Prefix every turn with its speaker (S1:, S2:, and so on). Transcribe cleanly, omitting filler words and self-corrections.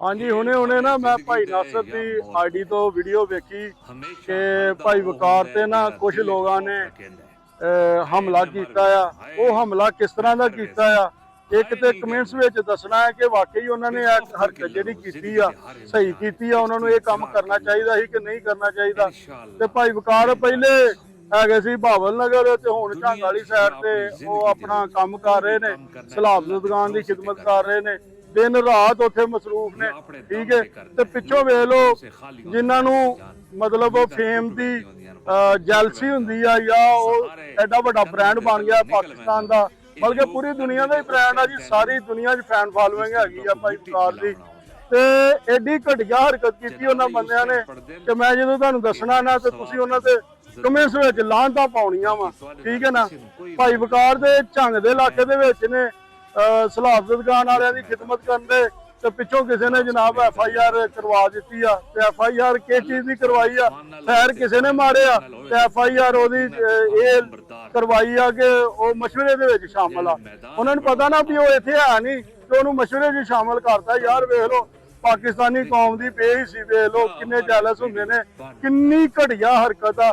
S1: हाँ जी, हुणे हुणे ना मैं भाई नासर दी आईडी तो वीडियो वेखी कि भाई वकार ते ना कुछ लोगों ने हमला कीता आ। वो हमला किस तरह का कीता आ, एक तो कमेंट्स विच दसना है कि वाकई उन्होंने हरकत जिहड़ी कीती आ सही कीती आ, उन्होंने ये काम करना चाहिए कि नहीं करना चाहिए। ते भाई वकार पहले हैगे सी भावल नगर ते हुण झंग वाली साइड ते वो अपना काम कर रहे ने, सलाब दी दुकान की खिदमत कर रहे ने, दिन रात उत्थे मसरूफ ने। ठीक है, ते पिछों वेख लो जिन्हों मतलब फेम की जैलसी हुंदी आ या एडा वड्डा ब्रांड बन गया पाकिस्तान का, बल्कि पूरी दुनिया का ही ब्रांड आ जी, सारी दुनिया फैन फॉलोइंग हैगी आ भाई वकार दी। ते एडी घटिया हरकत की उन्होंने बंदियां ने कि मैं जो तुहानूं दसना ना तो तुसीं उन्हां ते कमेंट्स विच लाहनतां पाउणियां वा। ठीक है ना, भाई वकार दे झंग दे इलाके दे विच ने सलाब दी दुकान वालियां दी खिदमत करदे ते पिछों किसी ने जनाब FIR करवा दी आ। ते FIR किस चीज़ की करवाई आ, खैर किसी ने मारे आ ते FIR ओदी ये करवाई आ कि वो मशवरे दे विच शामिल आ। उन्होंने पता ना भी वो इत्थे है नहीं ते उहनूं मशवरे च शामिल करता। यार वेख लो पाकिस्तानी कौम की बेहिस्सी वेख लो, किन्ने जैलस हुंदे ने, किन्नी घटिया हरकत आ।